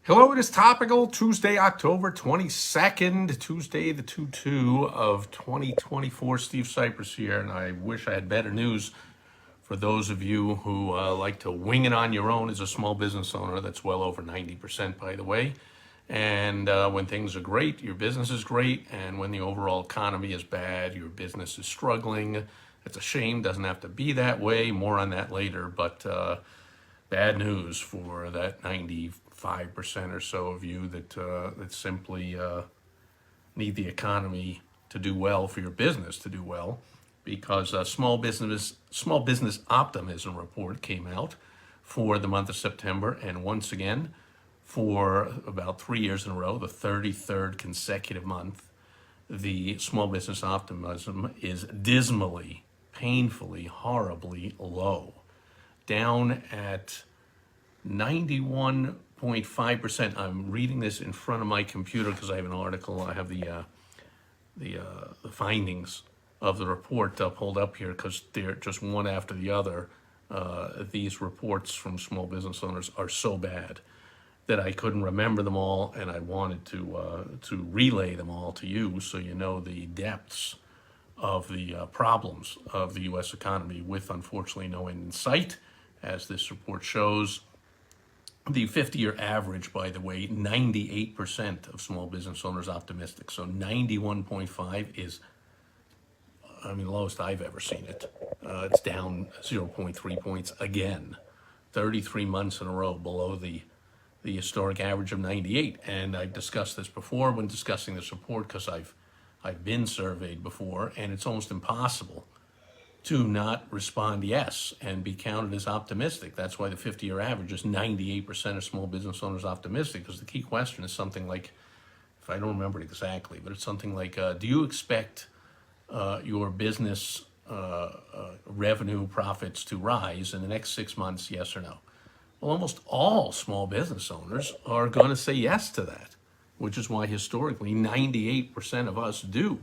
Hello, it is Topical, Tuesday, October 22nd, Tuesday the 2/2 of 2024. Steve Sipress here, and I wish I had better news for those of you who like to wing it on your own as a small business owner. That's well over 90%, by the way. And when things are great, your business is great. And when the overall economy is bad, your business is struggling. It's a shame, doesn't have to be that way. More on that later, but bad news for that 95% or so of you that simply need the economy to do well for your business to do well, because a small business optimism report came out for the month of September, and once again, for about 3 years in a row, the 33rd consecutive month, the small business optimism is dismally, painfully, horribly low, down at 91.5%. I'm reading this in front of my computer because I have an article. I have the findings of the report pulled up here because they're just one after the other. These reports from small business owners are so bad that I couldn't remember them all, and I wanted to relay them all to you so you know the depths of the problems of the U.S. economy, with unfortunately no end in sight, as this report shows. The 50-year average, by the way, 98% of small business owners optimistic. So 91.5 is, the lowest I've ever seen it. It's down 0.3 points again, 33 months in a row below the historic average of 98. And I've discussed this before when discussing this report, because I've been surveyed before, and it's almost impossible to not respond yes and be counted as optimistic. That's why the 50-year average is 98% of small business owners optimistic, because the key question is something like, if I don't remember it exactly, but it's something like, do you expect your business revenue profits to rise in the next 6 months, yes or no? Well, almost all small business owners are going to say yes to that, which is why historically 98% of us do.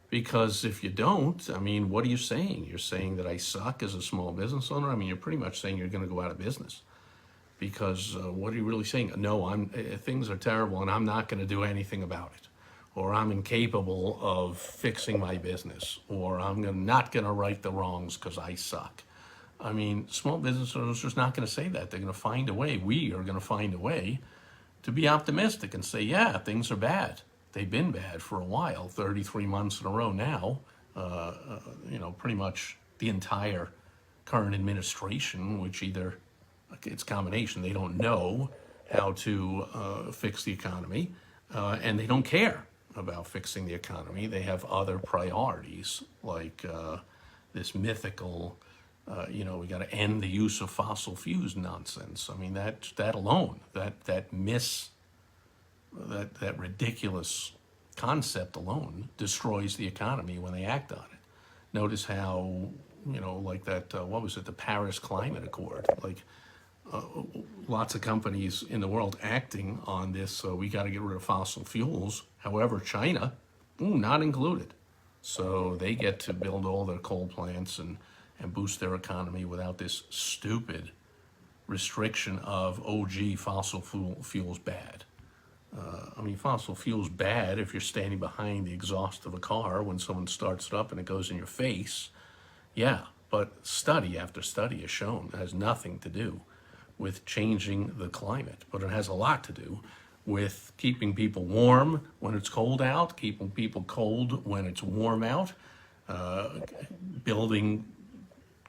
Because if you don't, what are you saying? You're saying that I suck as a small business owner? You're pretty much saying you're going to go out of business. Because what are you really saying? No, things are terrible and I'm not going to do anything about it. Or I'm incapable of fixing my business. Or I'm not going to right the wrongs because I suck. Small business owners are just not going to say that. They're going to find a way. We are going to find a way to be optimistic and say, yeah, things are bad. They've been bad for a while, 33 months in a row now. Pretty much the entire current administration, which either, it's a combination, they don't know how to fix the economy, and they don't care about fixing the economy. They have other priorities, like this mythical, we got to end the use of fossil fuels nonsense. That alone, that ridiculous concept alone destroys the economy when they act on it. Notice how, like that, the Paris Climate Accord, lots of companies in the world acting on this, so we got to get rid of fossil fuels. However, China, not included. So they get to build all their coal plants and boost their economy without this stupid restriction of, fossil fuels bad. Fossil fuel's bad if you're standing behind the exhaust of a car when someone starts it up and it goes in your face. Yeah, but study after study has shown it has nothing to do with changing the climate, but it has a lot to do with keeping people warm when it's cold out, keeping people cold when it's warm out, building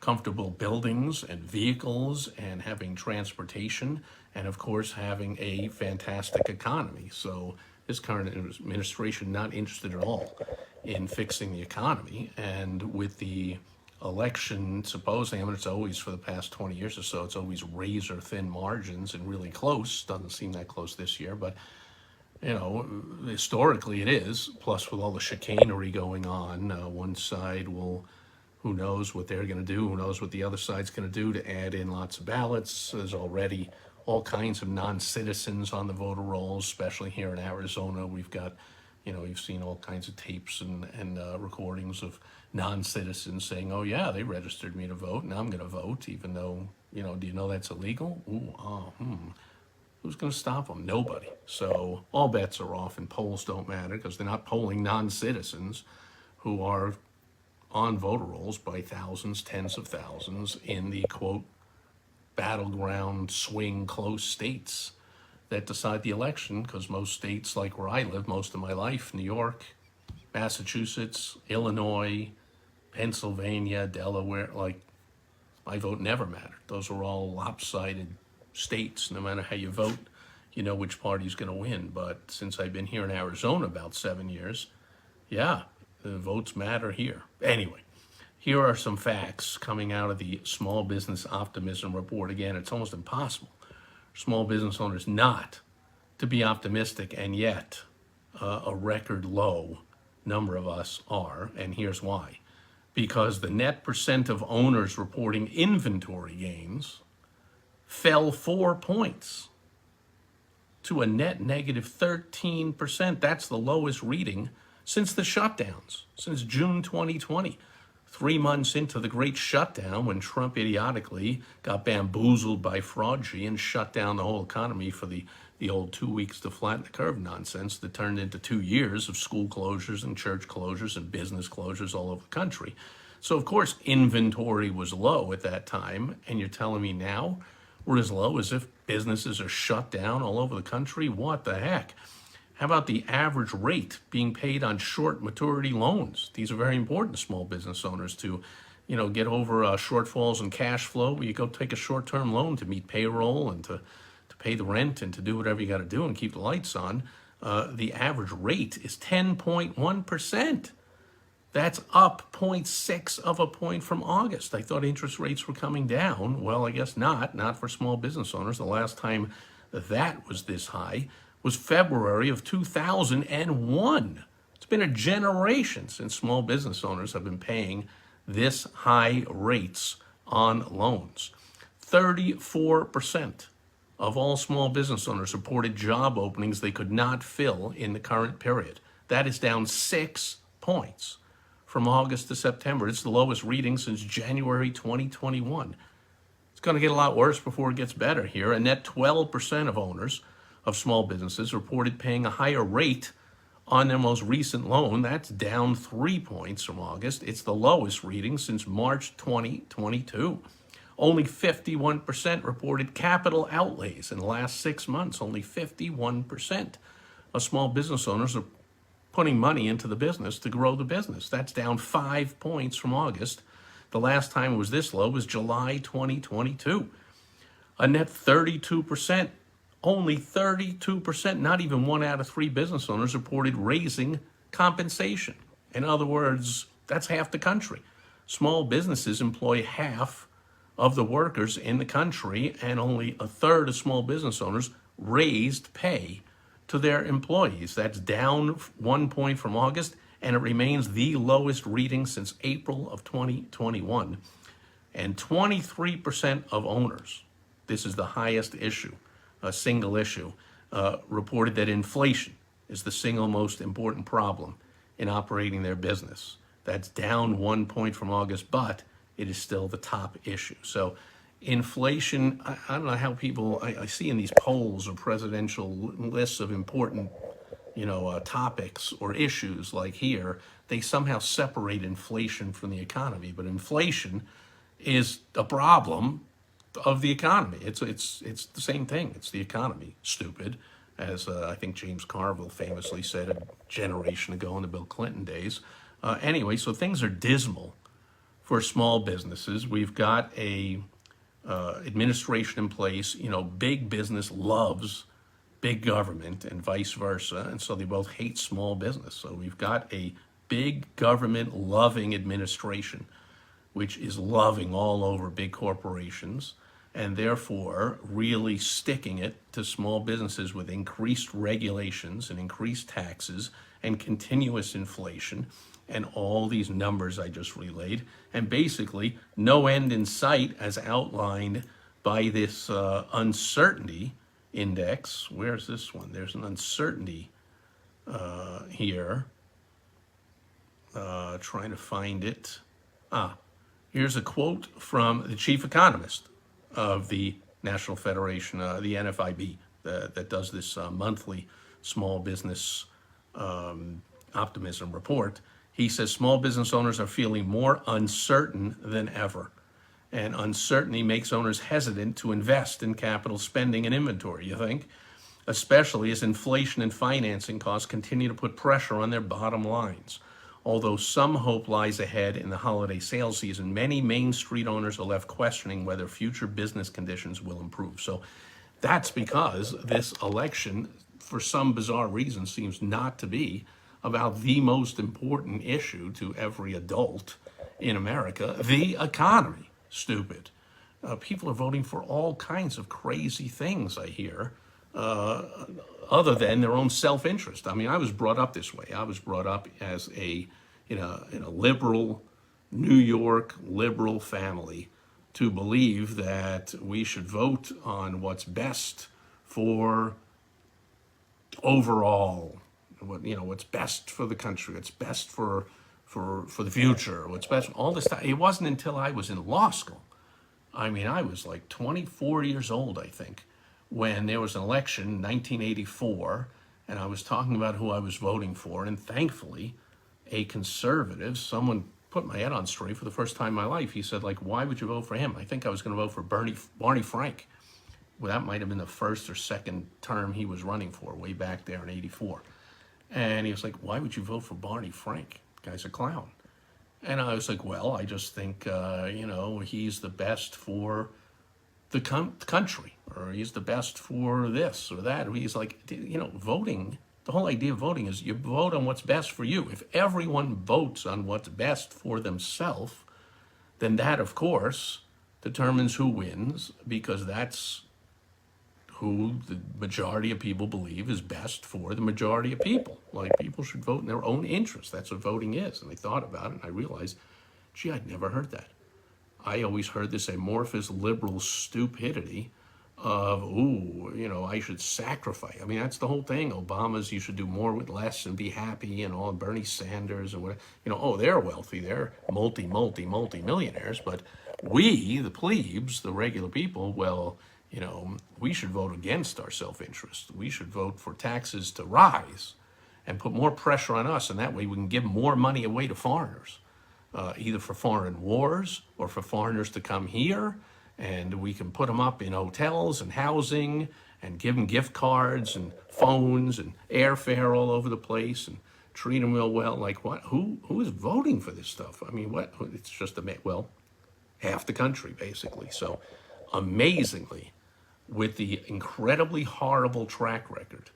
comfortable buildings and vehicles, and having transportation, and of course having a fantastic economy. So this current administration not interested at all in fixing the economy, and with the election supposedly, it's always, for the past 20 years or so, it's always razor thin margins and really close. Doesn't seem that close this year, but historically it is. Plus, with all the chicanery going on, one side will, who knows what they're going to do, who knows what the other side's going to do to add in lots of ballots. There's already all kinds of non-citizens on the voter rolls, especially here in Arizona. We've got, you've seen all kinds of tapes and recordings of non-citizens saying, oh yeah, they registered me to vote and I'm going to vote, even though, do you know that's illegal? Who's going to stop them? Nobody. So all bets are off, and polls don't matter because they're not polling non-citizens who are on voter rolls by thousands, tens of thousands in the, quote, battleground, swing, close states that decide the election, because most states, like where I live most of my life, New York, Massachusetts, Illinois, Pennsylvania, Delaware, like, my vote never mattered. Those are all lopsided states. No matter how you vote, you know which party's going to win. But since I've been here in Arizona about 7 years, yeah, the votes matter here. Anyway, here are some facts coming out of the Small Business Optimism report. Again, it's almost impossible for small business owners not to be optimistic, and yet a record low number of us are, and here's why. Because the net percent of owners reporting inventory gains fell 4 points to a net negative 13%. That's the lowest reading since the shutdowns, since June 2020. 3 months into the great shutdown, when Trump idiotically got bamboozled by fraudgy and shut down the whole economy for the old 2 weeks to flatten the curve nonsense that turned into 2 years of school closures and church closures and business closures all over the country. So, of course, inventory was low at that time, and you're telling me now we're as low as if businesses are shut down all over the country? What the heck? How about the average rate being paid on short maturity loans? These are very important to small business owners to, get over shortfalls in cash flow. You go take a short-term loan to meet payroll and to pay the rent and to do whatever you got to do and keep the lights on. The average rate is 10.1%. That's up 0.6 of a point from August. I thought interest rates were coming down. Well, I guess not for small business owners. The last time that was this high was February of 2001. It's been a generation since small business owners have been paying this high rates on loans. 34% of all small business owners reported job openings they could not fill in the current period. That is down 6 points from August to September. It's the lowest reading since January 2021. It's going to get a lot worse before it gets better here. A net 12% of owners of small businesses reported paying a higher rate on their most recent loan. That's down 3 points from August. It's the lowest reading since March 2022. Only 51% reported capital outlays in the last 6 months. Only 51% of small business owners are putting money into the business to grow the business. That's down 5 points from August. The last time it was this low was July 2022. A net 32%. Only 32%, not even 1 out of 3 business owners reported raising compensation. In other words, that's half the country. Small businesses employ half of the workers in the country, and only a third of small business owners raised pay to their employees. That's down 1 point from August, and it remains the lowest reading since April of 2021. And 23% of owners, this is the highest issue, a single issue, reported that inflation is the single most important problem in operating their business. That's down 1 point from August, but it is still the top issue. So inflation, I don't know how people, I see in these polls or presidential lists of important, topics or issues like here, they somehow separate inflation from the economy. But inflation is a problem of the economy. It's the same thing. It's the economy, stupid, as I think James Carville famously said a generation ago in the Bill Clinton days. Anyway, so things are dismal for small businesses. We've got a administration in place. Big business loves big government and vice versa, and so they both hate small business. So we've got a big government loving administration, which is loving all over big corporations, and therefore really sticking it to small businesses with increased regulations and increased taxes and continuous inflation and all these numbers I just relayed, and basically no end in sight as outlined by this uncertainty index. Where's this one? There's an uncertainty here. Trying to find it. Here's a quote from the chief economist of the National Federation, the NFIB, that does this monthly small business optimism report. He says small business owners are feeling more uncertain than ever. And uncertainty makes owners hesitant to invest in capital spending and inventory, you think? Especially as inflation and financing costs continue to put pressure on their bottom lines. Although some hope lies ahead in the holiday sales season, many Main Street owners are left questioning whether future business conditions will improve. So that's because this election, for some bizarre reason, seems not to be about the most important issue to every adult in America, the economy. Stupid. People are voting for all kinds of crazy things, I hear, other than their own self-interest. I mean, I was brought up this way. I was brought up as in a liberal, New York liberal family to believe that we should vote on what's best for overall, what's best for the country, what's best for the future, what's best, all this stuff. It wasn't until I was in law school. I mean, I was like 24 years old, I think, when there was an election in 1984, and I was talking about who I was voting for, and thankfully, a conservative, someone put my head on straight for the first time in my life. He said, like, why would you vote for him? I think I was going to vote for Barney Frank. Well, that might have been the first or second term he was running for, way back there in 84. And he was like, why would you vote for Barney Frank? The guy's a clown. And I was like, well, I just think, he's the best for the country, or he's the best for this or that. He's like, voting, the whole idea of voting is you vote on what's best for you. If everyone votes on what's best for themselves, then that, of course, determines who wins, because that's who the majority of people believe is best for the majority of people. Like, people should vote in their own interest. That's what voting is. And I thought about it, and I realized, gee, I'd never heard that. I always heard this amorphous liberal stupidity of, I should sacrifice. I mean, that's the whole thing. Obama's, you should do more with less and be happy, and all. Bernie Sanders and whatever. They're wealthy. They're multi-millionaires. But we, the plebes, the regular people, well, we should vote against our self-interest. We should vote for taxes to rise and put more pressure on us, and that way we can give more money away to foreigners, either for foreign wars or for foreigners to come here, and we can put them up in hotels and housing and give them gift cards and phones and airfare all over the place and treat them real well. Like, what? Who is voting for this stuff? I mean, what? It's just half the country, basically. So, amazingly, with the incredibly horrible track record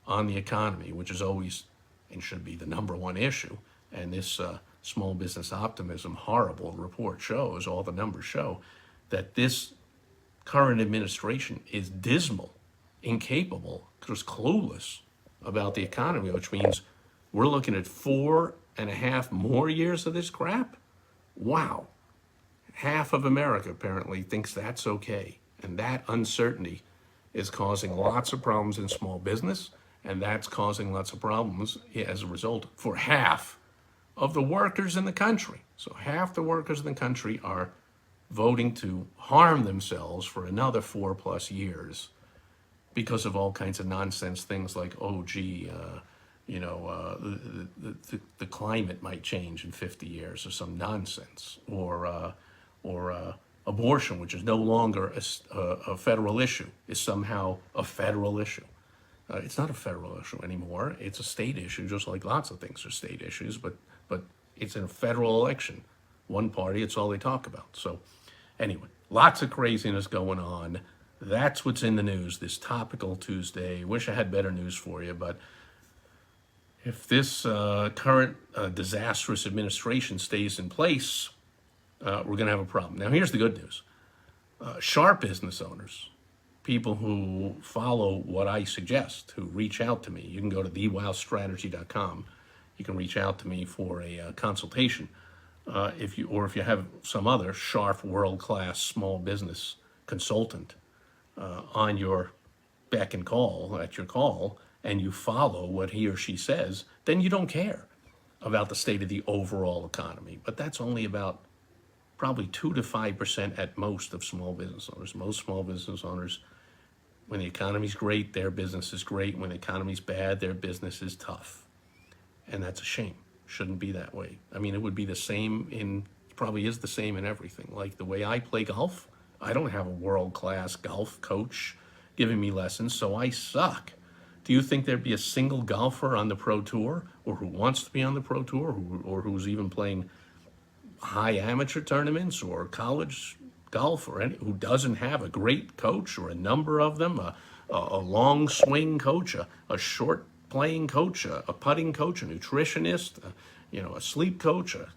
on the economy, which is always and should be the number one issue, and this small business optimism horrible report shows, all the numbers show, that this current administration is dismal, incapable, just clueless about the economy, which means we're looking at 4.5 more years of this crap? Wow. Half of America apparently thinks that's okay. And that uncertainty is causing lots of problems in small business, and that's causing lots of problems as a result for half of the workers in the country. So half the workers in the country are voting to harm themselves for another 4+ years because of all kinds of nonsense things like, the climate might change in 50 years or some nonsense, or abortion, which is no longer a federal issue, is somehow a federal issue. It's not a federal issue anymore. It's a state issue, just like lots of things are state issues, but it's in a federal election. One party, it's all they talk about. So anyway, lots of craziness going on. That's what's in the news this topical Tuesday. Wish I had better news for you, but if this current disastrous administration stays in place, we're going to have a problem. Now, here's the good news. Sharp business owners, people who follow what I suggest, who reach out to me, you can go to thewowstrategy.com. You can reach out to me for a consultation. If you have some other sharp, world-class small business consultant on your beck and call, at your call, and you follow what he or she says, then you don't care about the state of the overall economy. But that's only about probably 2 to 5% at most of small business owners. Most small business owners, When the economy's great, their business is great. When the economy's bad, their business is tough. And that's a shame. Shouldn't be that way. I mean, it would be the same probably is the same in everything. Like the way I play golf, I don't have a world-class golf coach giving me lessons, so I suck. Do you think there'd be a single golfer on the Pro Tour, or who wants to be on the Pro Tour, or who's even playing high amateur tournaments or college golf, or who doesn't have a great coach, or a number of them, a long swing coach, a short playing coach, a putting coach, a nutritionist, a sleep coach, a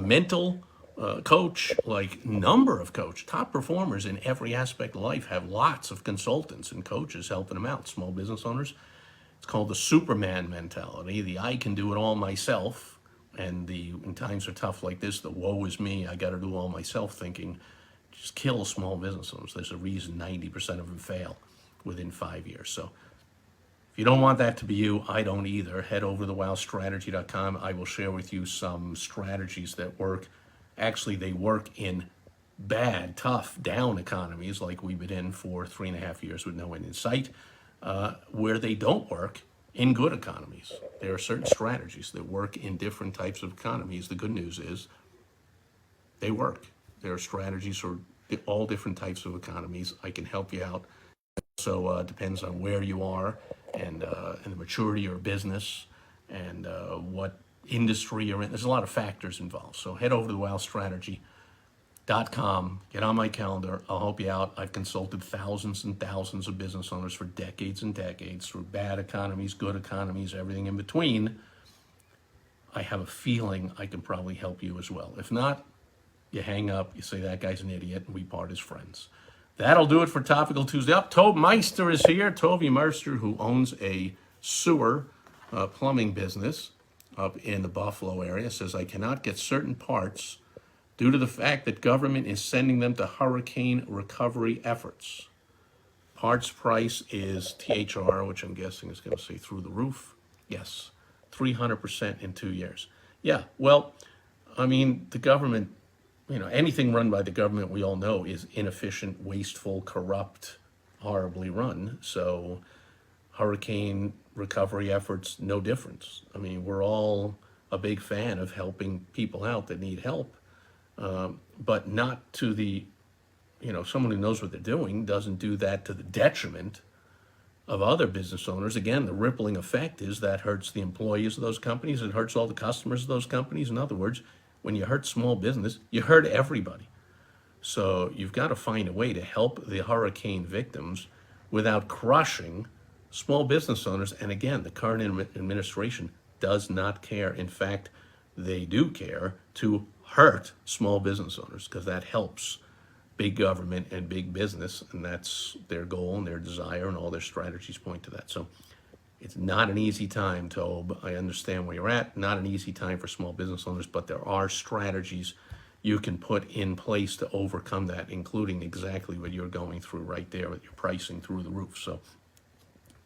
mental coach, like number of top performers in every aspect of life have lots of consultants and coaches helping them out. Small business owners, it's called the Superman mentality. The I can do it all myself. And when times are tough like this, the woe is me, I got to do all myself thinking, just kill small business owners. There's a reason 90% of them fail within 5 years. So if you don't want that to be you, I don't either. Head over to wowstrategy.com. I will share with you some strategies that work. Actually, they work in bad, tough, down economies like we've been in for 3.5 years with no end in sight, where they don't work in good economies. There are certain strategies that work in different types of economies. The good news is they work. There are strategies for all different types of economies. I can help you out. So depends on where you are and the maturity of your business and what industry you're in. There's a lot of factors involved. So head over to wowstrategy.com, get on my calendar. I'll help you out. I've consulted thousands and thousands of business owners for decades and decades through bad economies, good economies, everything in between. I have a feeling I can probably help you as well. If not, you hang up, you say that guy's an idiot, and we part as friends. That'll do it for Topical Tuesday. Tove Meister is here. Tove Meister, who owns a sewer plumbing business up in the Buffalo area, says, I cannot get certain parts due to the fact that government is sending them to hurricane recovery efforts. Parts price is THR, which I'm guessing is going to say through the roof. Yes, 300% in 2 years. Yeah, well, I mean, the government, anything run by the government, we all know, is inefficient, wasteful, corrupt, horribly run. So hurricane recovery efforts, no difference. I mean, we're all a big fan of helping people out that need help, but not to the, someone who knows what they're doing doesn't do that to the detriment of other business owners. Again, the rippling effect is that hurts the employees of those companies. It hurts all the customers of those companies. In other words, when you hurt small business, you hurt everybody. So you've got to find a way to help the hurricane victims without crushing small business owners. And again, the current administration does not care. In fact, they do care to hurt small business owners because that helps big government and big business. And that's their goal and their desire, and all their strategies point to that. So it's not an easy time, Tobe. I understand where you're at. Not an easy time for small business owners, but there are strategies you can put in place to overcome that, including exactly what you're going through right there with your pricing through the roof. So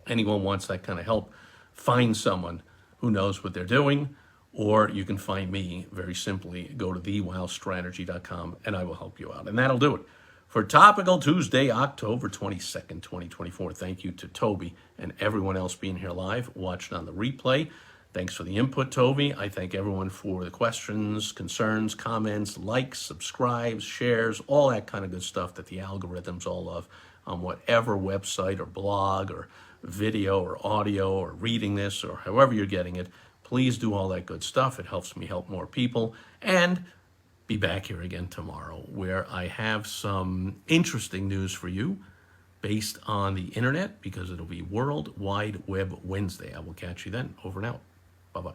anyone wants that kind of help, find someone who knows what they're doing, or you can find me very simply. Go to thewowstrategy.com and I will help you out. And that'll do it for Topical Tuesday, October 22nd, 2024. Thank you to Toby and everyone else being here live, watching on the replay. Thanks for the input, Toby. I thank everyone for the questions, concerns, comments, likes, subscribes, shares, all that kind of good stuff that the algorithms all love on whatever website or blog or video or audio or reading this or however you're getting it. Please do all that good stuff. It helps me help more people. And be back here again tomorrow, where I have some interesting news for you based on the internet, because it'll be World Wide Web Wednesday. I will catch you then. Over and out. Bye-bye.